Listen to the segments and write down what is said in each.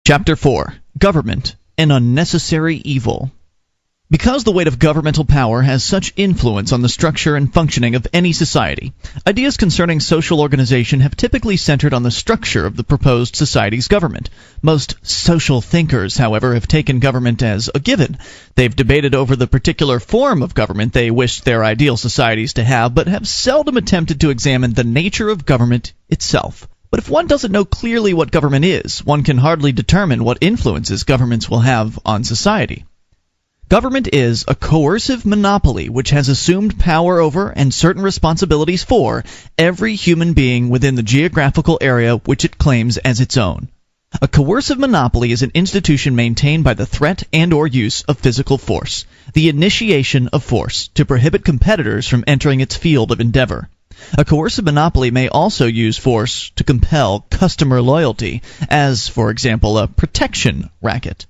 Chapter 4. Government, an Unnecessary Evil. Because the weight of governmental power has such influence on the structure and functioning of any society, ideas concerning social organization have typically centered on the structure of the proposed society's government. Most social thinkers, however, have taken government as a given. They've debated over the particular form of government they wished their ideal societies to have, but have seldom attempted to examine the nature of government itself. But if one doesn't know clearly what government is, one can hardly determine what influences governments will have on society. Government is a coercive monopoly which has assumed power over and certain responsibilities for every human being within the geographical area which it claims as its own. A coercive monopoly is an institution maintained by the threat and/or use of physical force, the initiation of force, to prohibit competitors from entering its field of endeavor. A coercive monopoly may also use force to compel customer loyalty, as, for example, a protection racket.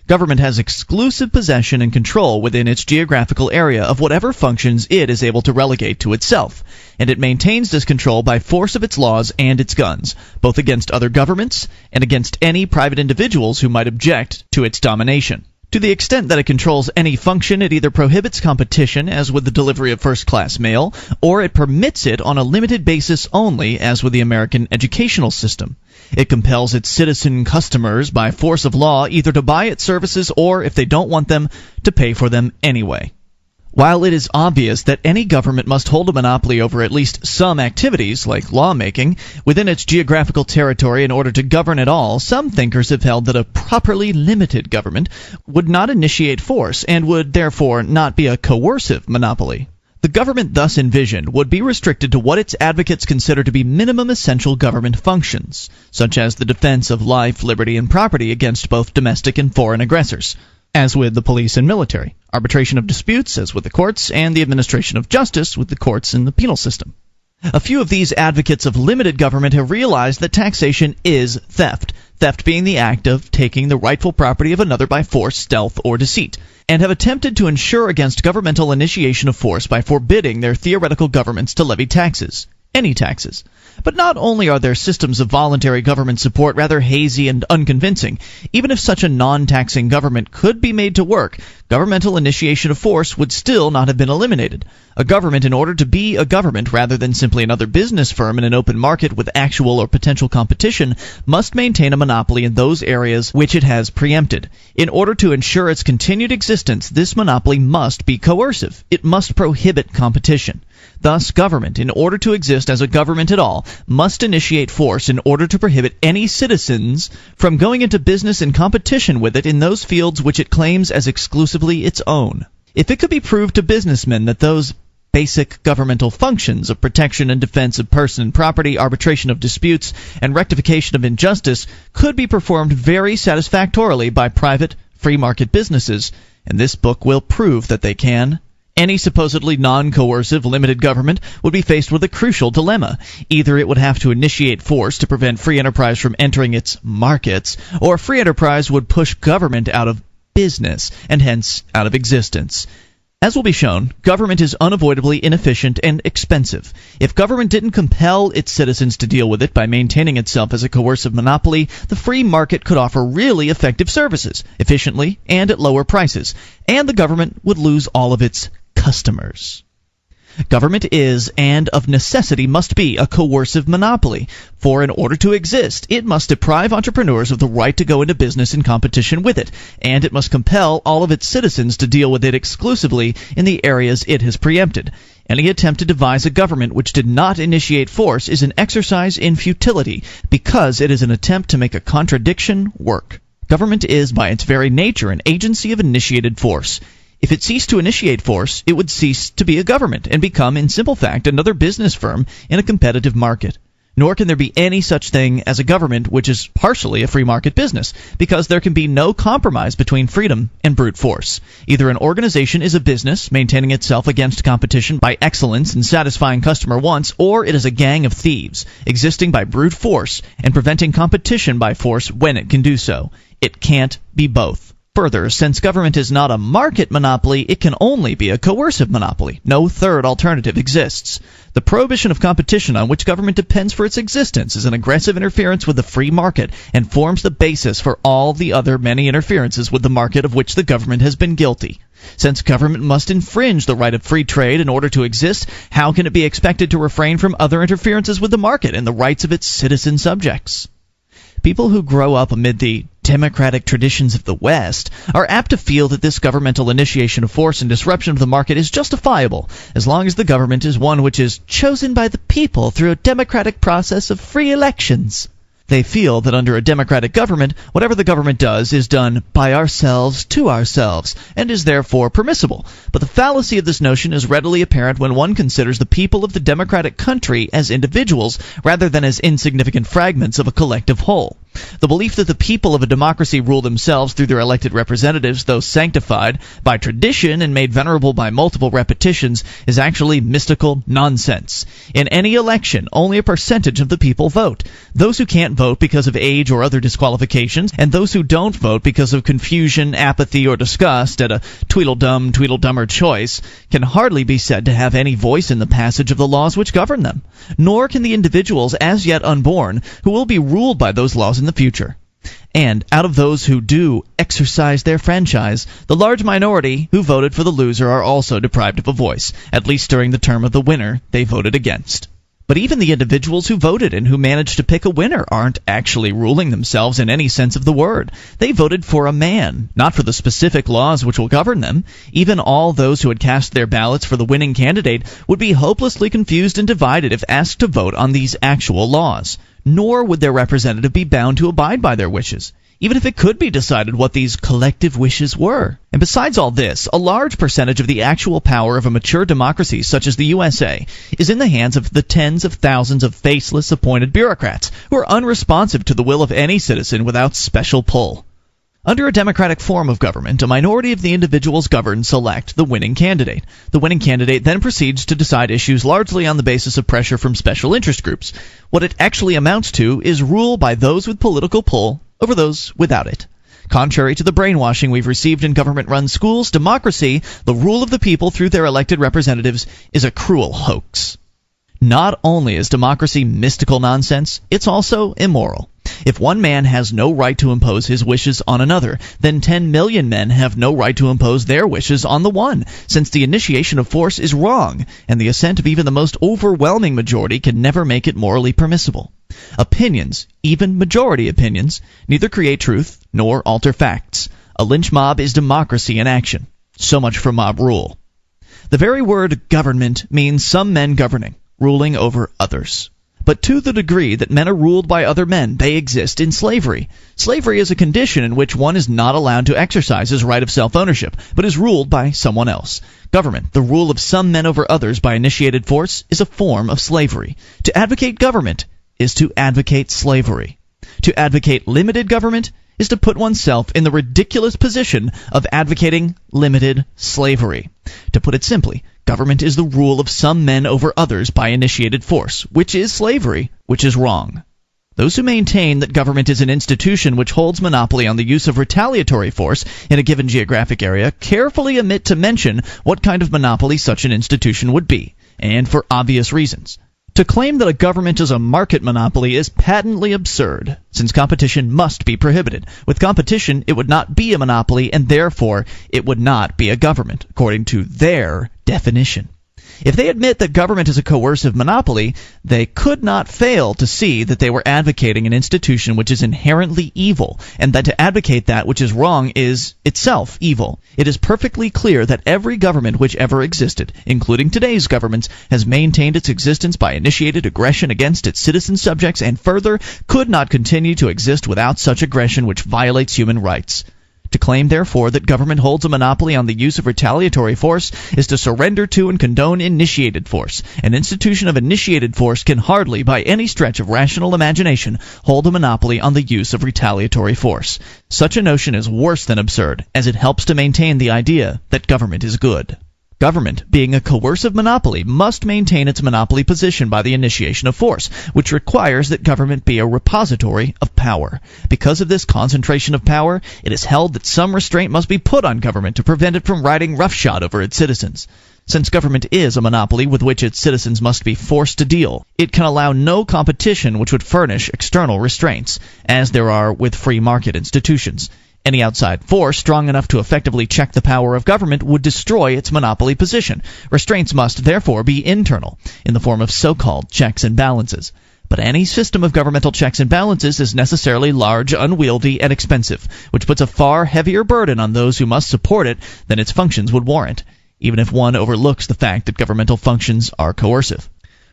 Government has exclusive possession and control within its geographical area of whatever functions it is able to relegate to itself, and it maintains this control by force of its laws and its guns, both against other governments and against any private individuals who might object to its domination. To the extent that it controls any function, it either prohibits competition, as with the delivery of first-class mail, or it permits it on a limited basis only, as with the American educational system. It compels its citizen customers by force of law either to buy its services or, if they don't want them, to pay for them anyway. While it is obvious that any government must hold a monopoly over at least some activities, like lawmaking, within its geographical territory in order to govern at all, some thinkers have held that a properly limited government would not initiate force and would therefore not be a coercive monopoly. The government thus envisioned would be restricted to what its advocates consider to be minimum essential government functions, such as the defense of life, liberty, and property against both domestic and foreign aggressors, as with the police and military, arbitration of disputes, as with the courts, and the administration of justice, with the courts and the penal system. A few of these advocates of limited government have realized that taxation is theft, theft being the act of taking the rightful property of another by force, stealth, or deceit, and have attempted to ensure against governmental initiation of force by forbidding their theoretical governments to levy taxes, any taxes. But not only are their systems of voluntary government support rather hazy and unconvincing, even if such a non-taxing government could be made to work, governmental initiation of force would still not have been eliminated. A government, in order to be a government rather than simply another business firm in an open market with actual or potential competition, must maintain a monopoly in those areas which it has preempted. In order to ensure its continued existence, this monopoly must be coercive. It must prohibit competition. Thus, government, in order to exist as a government at all, must initiate force in order to prohibit any citizens from going into business in competition with it in those fields which it claims as exclusively its own. If it could be proved to businessmen that those basic governmental functions of protection and defense of person and property, arbitration of disputes, and rectification of injustice could be performed very satisfactorily by private, free market businesses, and this book will prove that they can, any supposedly non-coercive limited government would be faced with a crucial dilemma. Either it would have to initiate force to prevent free enterprise from entering its markets, or free enterprise would push government out of business, and hence out of existence. As will be shown, government is unavoidably inefficient and expensive. If government didn't compel its citizens to deal with it by maintaining itself as a coercive monopoly, the free market could offer really effective services, efficiently and at lower prices, and the government would lose all of its customers. Government is, and of necessity must be, a coercive monopoly, for in order to exist, it must deprive entrepreneurs of the right to go into business in competition with it, and it must compel all of its citizens to deal with it exclusively in the areas it has preempted. Any attempt to devise a government which did not initiate force is an exercise in futility, because it is an attempt to make a contradiction work. Government is, by its very nature, an agency of initiated force. If it ceased to initiate force, it would cease to be a government and become, in simple fact, another business firm in a competitive market. Nor can there be any such thing as a government which is partially a free market business, because there can be no compromise between freedom and brute force. Either an organization is a business, maintaining itself against competition by excellence and satisfying customer wants, or it is a gang of thieves, existing by brute force and preventing competition by force when it can do so. It can't be both. Further, since government is not a market monopoly, it can only be a coercive monopoly. No third alternative exists. The prohibition of competition on which government depends for its existence is an aggressive interference with the free market and forms the basis for all the other many interferences with the market of which the government has been guilty. Since government must infringe the right of free trade in order to exist, how can it be expected to refrain from other interferences with the market and the rights of its citizen subjects? People who grow up amid the democratic traditions of the West are apt to feel that this governmental initiation of force and disruption of the market is justifiable, as long as the government is one which is chosen by the people through a democratic process of free elections. They feel that under a democratic government, whatever the government does is done by ourselves to ourselves, and is therefore permissible. But the fallacy of this notion is readily apparent when one considers the people of the democratic country as individuals, rather than as insignificant fragments of a collective whole. The belief that the people of a democracy rule themselves through their elected representatives, though sanctified by tradition and made venerable by multiple repetitions, is actually mystical nonsense. In any election, only a percentage of the people vote. Those who can't vote because of age or other disqualifications, and those who don't vote because of confusion, apathy, or disgust at a Tweedledum, Tweedledummer choice, can hardly be said to have any voice in the passage of the laws which govern them. Nor can the individuals as yet unborn, who will be ruled by those laws in the future. And out of those who do exercise their franchise, the large minority who voted for the loser are also deprived of a voice, at least during the term of the winner they voted against. But even the individuals who voted and who managed to pick a winner aren't actually ruling themselves in any sense of the word. They voted for a man, not for the specific laws which will govern them. Even all those who had cast their ballots for the winning candidate would be hopelessly confused and divided if asked to vote on these actual laws. Nor would their representative be bound to abide by their wishes, even if it could be decided what these collective wishes were. And besides all this, a large percentage of the actual power of a mature democracy such as the USA is in the hands of the tens of thousands of faceless appointed bureaucrats who are unresponsive to the will of any citizen without special pull. Under a democratic form of government, a minority of the individuals governed select the winning candidate. The winning candidate then proceeds to decide issues largely on the basis of pressure from special interest groups. What it actually amounts to is rule by those with political pull over those without it. Contrary to the brainwashing we've received in government-run schools, democracy, the rule of the people through their elected representatives, is a cruel hoax. Not only is democracy mystical nonsense, it's also immoral. If one man has no right to impose his wishes on another, then 10 million men have no right to impose their wishes on the one, since the initiation of force is wrong, and the assent of even the most overwhelming majority can never make it morally permissible. Opinions, even majority opinions, neither create truth nor alter facts. A lynch mob is democracy in action. So much for mob rule. The very word government means some men governing, ruling over others. But to the degree that men are ruled by other men, they exist in slavery. Slavery is a condition in which one is not allowed to exercise his right of self-ownership, but is ruled by someone else. Government, the rule of some men over others by initiated force, is a form of slavery. To advocate government is to advocate slavery. To advocate limited government is to put oneself in the ridiculous position of advocating limited slavery. To put it simply, government is the rule of some men over others by initiated force, which is slavery, which is wrong. Those who maintain that government is an institution which holds monopoly on the use of retaliatory force in a given geographic area carefully omit to mention what kind of monopoly such an institution would be, and for obvious reasons. To claim that a government is a market monopoly is patently absurd, since competition must be prohibited. With competition, it would not be a monopoly, and therefore it would not be a government, according to their definition. If they admit that government is a coercive monopoly, they could not fail to see that they were advocating an institution which is inherently evil, and that to advocate that which is wrong is itself evil. It is perfectly clear that every government which ever existed, including today's governments, has maintained its existence by initiated aggression against its citizen subjects, and further, could not continue to exist without such aggression which violates human rights. To claim, therefore, that government holds a monopoly on the use of retaliatory force is to surrender to and condone initiated force. An institution of initiated force can hardly, by any stretch of rational imagination, hold a monopoly on the use of retaliatory force. Such a notion is worse than absurd, as it helps to maintain the idea that government is good. Government, being a coercive monopoly, must maintain its monopoly position by the initiation of force, which requires that government be a repository of power. Because of this concentration of power, it is held that some restraint must be put on government to prevent it from riding roughshod over its citizens. Since government is a monopoly with which its citizens must be forced to deal, it can allow no competition which would furnish external restraints, as there are with free market institutions. Any outside force strong enough to effectively check the power of government would destroy its monopoly position. Restraints must therefore be internal, in the form of so-called checks and balances. But any system of governmental checks and balances is necessarily large, unwieldy, and expensive, which puts a far heavier burden on those who must support it than its functions would warrant, even if one overlooks the fact that governmental functions are coercive.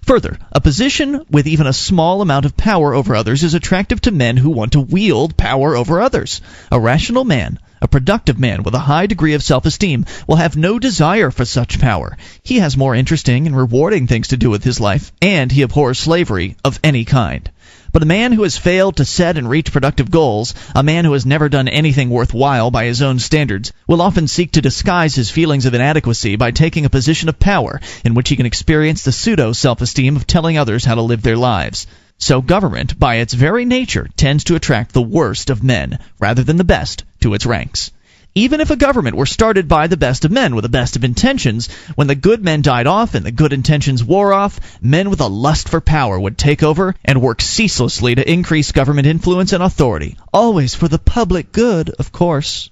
Further, a position with even a small amount of power over others is attractive to men who want to wield power over others. A rational man, a productive man with a high degree of self-esteem, will have no desire for such power. He has more interesting and rewarding things to do with his life, and he abhors slavery of any kind. But a man who has failed to set and reach productive goals, a man who has never done anything worthwhile by his own standards, will often seek to disguise his feelings of inadequacy by taking a position of power in which he can experience the pseudo-self-esteem of telling others how to live their lives. So government, by its very nature, tends to attract the worst of men, rather than the best, to its ranks. Even if a government were started by the best of men with the best of intentions, when the good men died off and the good intentions wore off, men with a lust for power would take over and work ceaselessly to increase government influence and authority. Always for the public good, of course.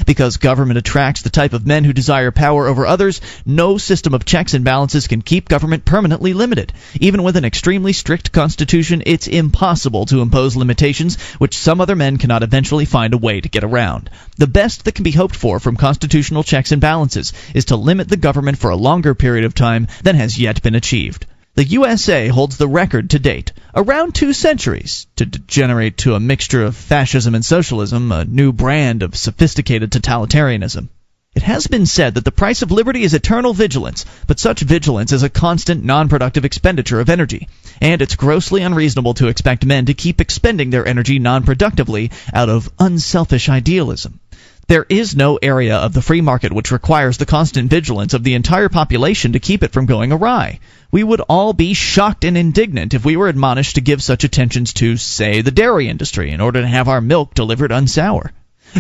Because government attracts the type of men who desire power over others, no system of checks and balances can keep government permanently limited. Even with an extremely strict constitution, it's impossible to impose limitations which some other men cannot eventually find a way to get around. The best that can be hoped for from constitutional checks and balances is to limit the government for a longer period of time than has yet been achieved. The USA holds the record to date, around 2 centuries, to degenerate to a mixture of fascism and socialism, a new brand of sophisticated totalitarianism. It has been said that the price of liberty is eternal vigilance, but such vigilance is a constant, non-productive expenditure of energy, and it's grossly unreasonable to expect men to keep expending their energy non-productively out of unselfish idealism. There is no area of the free market which requires the constant vigilance of the entire population to keep it from going awry. We would all be shocked and indignant if we were admonished to give such attentions to, say, the dairy industry in order to have our milk delivered unsour.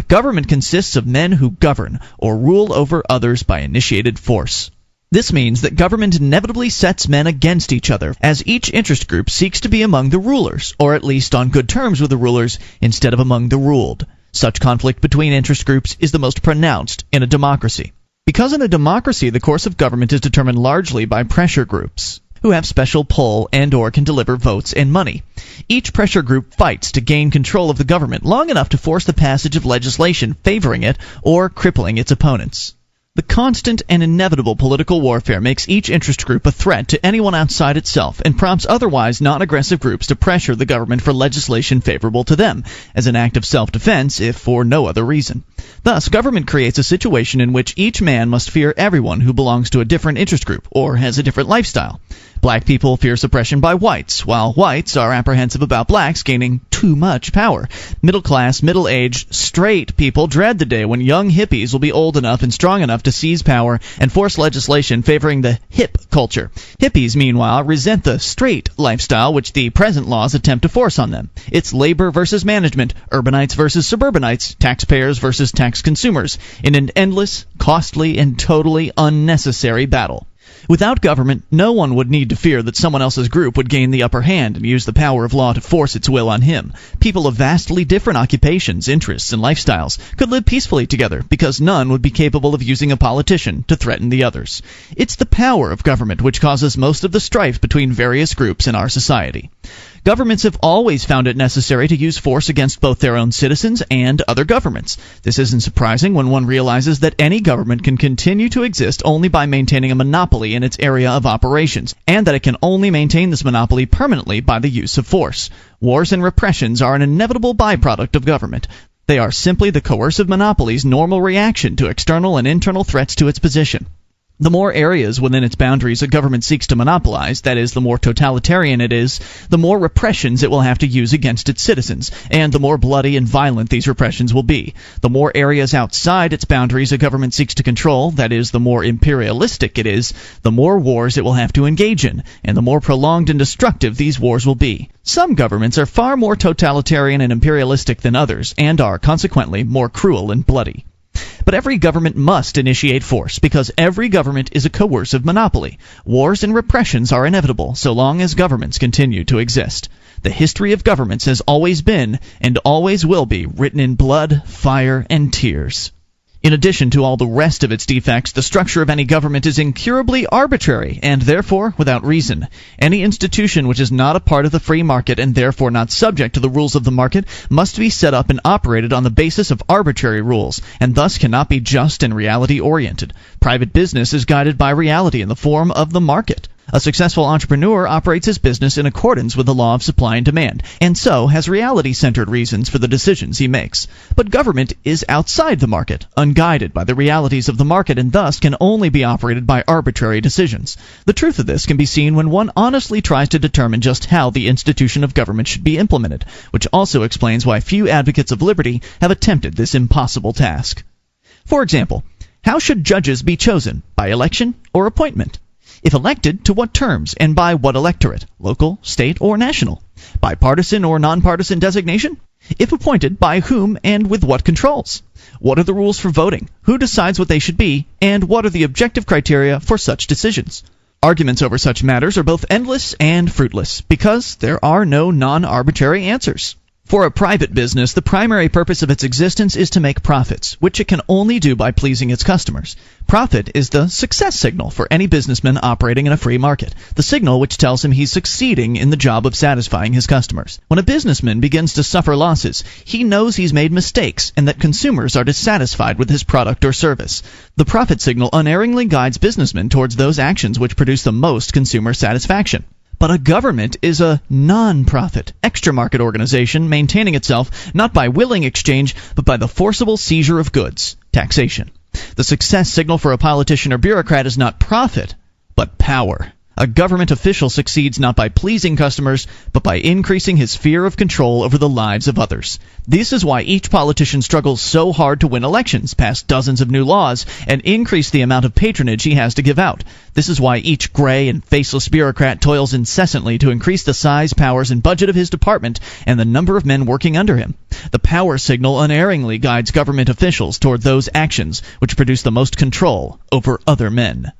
Government consists of men who govern or rule over others by initiated force. This means that government inevitably sets men against each other, as each interest group seeks to be among the rulers, or at least on good terms with the rulers, instead of among the ruled. Such conflict between interest groups is the most pronounced in a democracy. Because in a democracy the course of government is determined largely by pressure groups, who have special pull and/or can deliver votes and money. Each pressure group fights to gain control of the government long enough to force the passage of legislation favoring it or crippling its opponents. The constant and inevitable political warfare makes each interest group a threat to anyone outside itself and prompts otherwise non-aggressive groups to pressure the government for legislation favorable to them, as an act of self-defense if for no other reason. Thus, government creates a situation in which each man must fear everyone who belongs to a different interest group or has a different lifestyle. Black people fear suppression by whites, while whites are apprehensive about blacks gaining too much power. Middle-class, middle-aged, straight people dread the day when young hippies will be old enough and strong enough to seize power and force legislation favoring the hip culture. Hippies, meanwhile, resent the straight lifestyle which the present laws attempt to force on them. It's labor versus management, urbanites versus suburbanites, taxpayers versus tax consumers, in an endless, costly, and totally unnecessary battle. Without government, no one would need to fear that someone else's group would gain the upper hand and use the power of law to force its will on him. People of vastly different occupations, interests, and lifestyles could live peacefully together because none would be capable of using a politician to threaten the others. It's the power of government which causes most of the strife between various groups in our society. Governments have always found it necessary to use force against both their own citizens and other governments. This isn't surprising when one realizes that any government can continue to exist only by maintaining a monopoly in its area of operations, and that it can only maintain this monopoly permanently by the use of force. Wars and repressions are an inevitable byproduct of government. They are simply the coercive monopoly's normal reaction to external and internal threats to its position. The more areas within its boundaries a government seeks to monopolize, that is, the more totalitarian it is, the more repressions it will have to use against its citizens, and the more bloody and violent these repressions will be. The more areas outside its boundaries a government seeks to control, that is, the more imperialistic it is, the more wars it will have to engage in, and the more prolonged and destructive these wars will be. Some governments are far more totalitarian and imperialistic than others, and are, consequently, more cruel and bloody. But every government must initiate force, because every government is a coercive monopoly. Wars and repressions are inevitable so long as governments continue to exist. The history of governments has always been, and always will be, written in blood, fire, and tears. In addition to all the rest of its defects, the structure of any government is incurably arbitrary, and therefore without reason. Any institution which is not a part of the free market, and therefore not subject to the rules of the market, must be set up and operated on the basis of arbitrary rules, and thus cannot be just and reality-oriented. Private business is guided by reality in the form of the market. A successful entrepreneur operates his business in accordance with the law of supply and demand, and so has reality-centered reasons for the decisions he makes. But government is outside the market, unguided by the realities of the market, and thus can only be operated by arbitrary decisions. The truth of this can be seen when one honestly tries to determine just how the institution of government should be implemented, which also explains why few advocates of liberty have attempted this impossible task. For example, how should judges be chosen? By election or appointment? If elected, to what terms, and by what electorate, local, state, or national? By partisan or nonpartisan designation? If appointed, by whom and with what controls? What are the rules for voting? Who decides what they should be? And what are the objective criteria for such decisions? Arguments over such matters are both endless and fruitless, because there are no non-arbitrary answers. For a private business, the primary purpose of its existence is to make profits, which it can only do by pleasing its customers. Profit is the success signal for any businessman operating in a free market, the signal which tells him he's succeeding in the job of satisfying his customers. When a businessman begins to suffer losses, he knows he's made mistakes and that consumers are dissatisfied with his product or service. The profit signal unerringly guides businessmen towards those actions which produce the most consumer satisfaction. But a government is a non-profit, extra-market organization maintaining itself not by willing exchange, but by the forcible seizure of goods, taxation. The success signal for a politician or bureaucrat is not profit, but power. A government official succeeds not by pleasing customers, but by increasing his sphere of control over the lives of others. This is why each politician struggles so hard to win elections, pass dozens of new laws, and increase the amount of patronage he has to give out. This is why each gray and faceless bureaucrat toils incessantly to increase the size, powers, and budget of his department and the number of men working under him. The power signal unerringly guides government officials toward those actions which produce the most control over other men.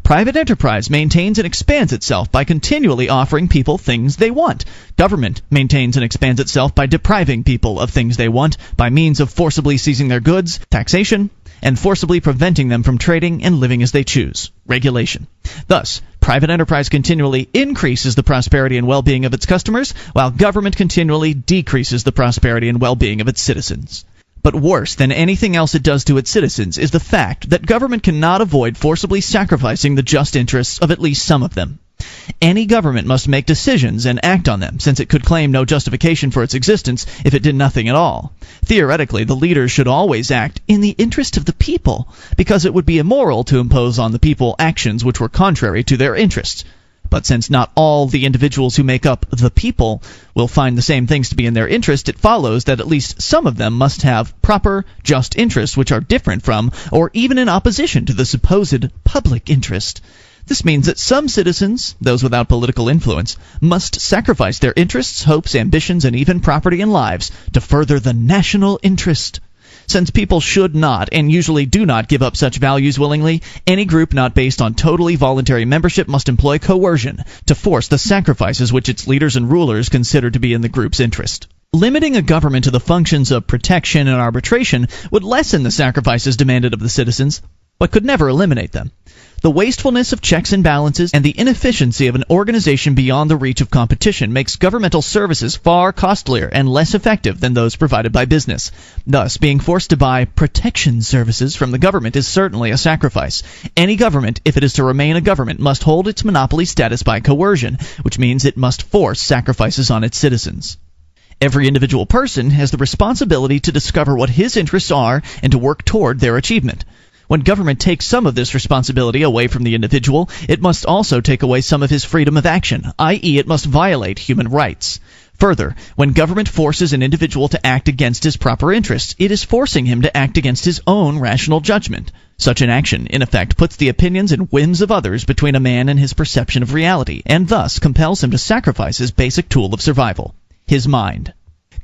Private enterprise maintains and expands itself by continually offering people things they want. Government maintains and expands itself by depriving people of things they want by means of forcibly seizing their goods, taxation, and forcibly preventing them from trading and living as they choose, regulation. Thus, private enterprise continually increases the prosperity and well-being of its customers, while government continually decreases the prosperity and well-being of its citizens. But worse than anything else it does to its citizens is the fact that government cannot avoid forcibly sacrificing the just interests of at least some of them. Any government must make decisions and act on them, since it could claim no justification for its existence if it did nothing at all. Theoretically, the leaders should always act in the interest of the people, because it would be immoral to impose on the people actions which were contrary to their interests. But since not all the individuals who make up the people will find the same things to be in their interest, it follows that at least some of them must have proper, just interests which are different from, or even in opposition to, the supposed public interest. This means that some citizens, those without political influence, must sacrifice their interests, hopes, ambitions, and even property and lives to further the national interest. Since people should not, and usually do not, give up such values willingly, any group not based on totally voluntary membership must employ coercion to force the sacrifices which its leaders and rulers consider to be in the group's interest. Limiting a government to the functions of protection and arbitration would lessen the sacrifices demanded of the citizens, but could never eliminate them. The wastefulness of checks and balances and the inefficiency of an organization beyond the reach of competition makes governmental services far costlier and less effective than those provided by business. Thus, being forced to buy protection services from the government is certainly a sacrifice. Any government, if it is to remain a government, must hold its monopoly status by coercion, which means it must force sacrifices on its citizens. Every individual person has the responsibility to discover what his interests are and to work toward their achievement. When government takes some of this responsibility away from the individual, it must also take away some of his freedom of action, i.e. it must violate human rights. Further, when government forces an individual to act against his proper interests, it is forcing him to act against his own rational judgment. Such an action, in effect, puts the opinions and whims of others between a man and his perception of reality, and thus compels him to sacrifice his basic tool of survival, his mind.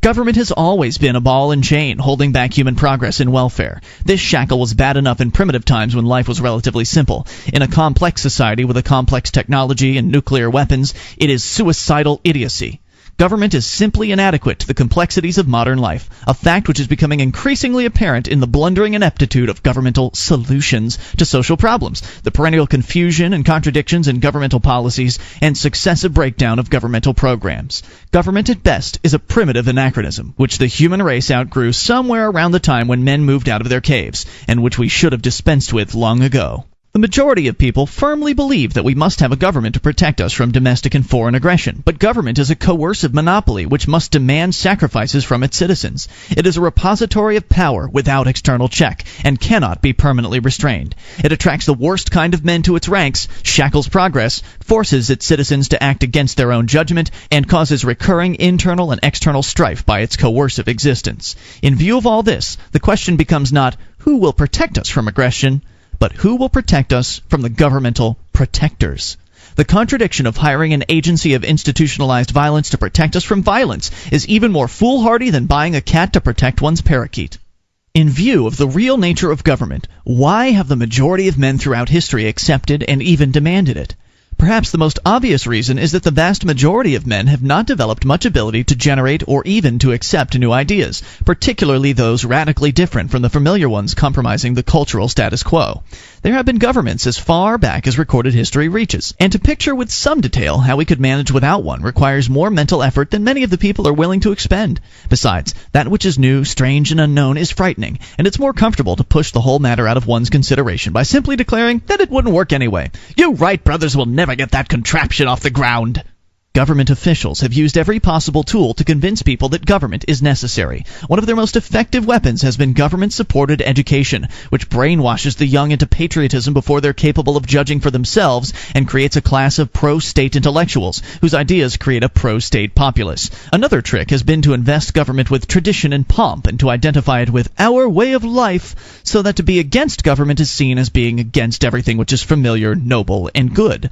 Government has always been a ball and chain holding back human progress and welfare. This shackle was bad enough in primitive times when life was relatively simple. In a complex society with a complex technology and nuclear weapons, it is suicidal idiocy. Government is simply inadequate to the complexities of modern life, a fact which is becoming increasingly apparent in the blundering ineptitude of governmental solutions to social problems, the perennial confusion and contradictions in governmental policies, and successive breakdown of governmental programs. Government at best is a primitive anachronism, which the human race outgrew somewhere around the time when men moved out of their caves, and which we should have dispensed with long ago. The majority of people firmly believe that we must have a government to protect us from domestic and foreign aggression, but government is a coercive monopoly which must demand sacrifices from its citizens. It is a repository of power without external check, and cannot be permanently restrained. It attracts the worst kind of men to its ranks, shackles progress, forces its citizens to act against their own judgment, and causes recurring internal and external strife by its coercive existence. In view of all this, the question becomes not, who will protect us from aggression, but who will protect us from the governmental protectors? The contradiction of hiring an agency of institutionalized violence to protect us from violence is even more foolhardy than buying a cat to protect one's parakeet. In view of the real nature of government, why have the majority of men throughout history accepted and even demanded it? Perhaps the most obvious reason is that the vast majority of men have not developed much ability to generate or even to accept new ideas, particularly those radically different from the familiar ones compromising the cultural status quo. There have been governments as far back as recorded history reaches, and to picture with some detail how we could manage without one requires more mental effort than many of the people are willing to expend. Besides, that which is new, strange, and unknown is frightening, and it's more comfortable to push the whole matter out of one's consideration by simply declaring that it wouldn't work anyway. You Wright brothers will never get that contraption off the ground. Government officials have used every possible tool to convince people that government is necessary. One of their most effective weapons has been government-supported education, which brainwashes the young into patriotism before they're capable of judging for themselves and creates a class of pro-state intellectuals whose ideas create a pro-state populace. Another trick has been to invest government with tradition and pomp and to identify it with our way of life so that to be against government is seen as being against everything which is familiar, noble, and good.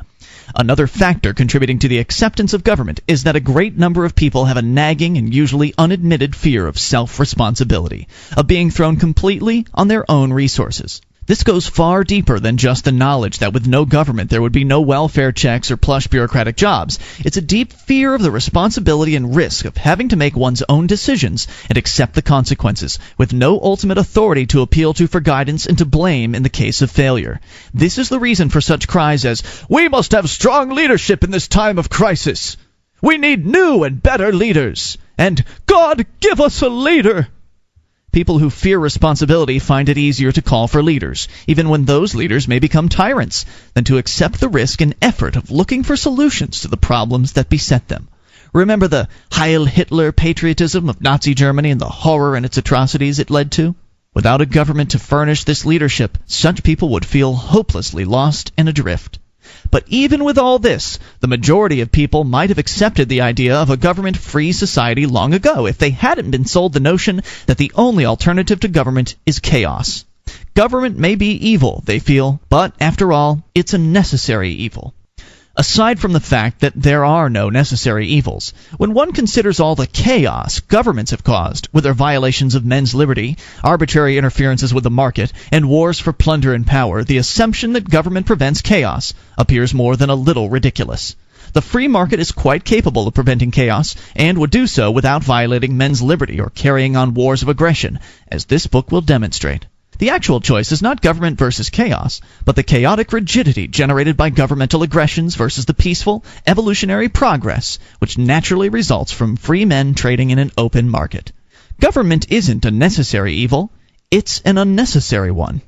Another factor contributing to the acceptance of government is that a great number of people have a nagging and usually unadmitted fear of self-responsibility, of being thrown completely on their own resources. This goes far deeper than just the knowledge that with no government there would be no welfare checks or plush bureaucratic jobs. It's a deep fear of the responsibility and risk of having to make one's own decisions and accept the consequences, with no ultimate authority to appeal to for guidance and to blame in the case of failure. This is the reason for such cries as, "We must have strong leadership in this time of crisis! We need new and better leaders!" and "God, give us a leader!" People who fear responsibility find it easier to call for leaders, even when those leaders may become tyrants, than to accept the risk and effort of looking for solutions to the problems that beset them. Remember the Heil Hitler patriotism of Nazi Germany and the horror and its atrocities it led to? Without a government to furnish this leadership, such people would feel hopelessly lost and adrift. But even with all this, the majority of people might have accepted the idea of a government-free society long ago if they hadn't been sold the notion that the only alternative to government is chaos. Government may be evil, they feel, but after all, it's a necessary evil. Aside from the fact that there are no necessary evils, when one considers all the chaos governments have caused, with their violations of men's liberty, arbitrary interferences with the market, and wars for plunder and power, the assumption that government prevents chaos appears more than a little ridiculous. The free market is quite capable of preventing chaos, and would do so without violating men's liberty or carrying on wars of aggression, as this book will demonstrate. The actual choice is not government versus chaos, but the chaotic rigidity generated by governmental aggressions versus the peaceful, evolutionary progress which naturally results from free men trading in an open market. Government isn't a necessary evil, it's an unnecessary one.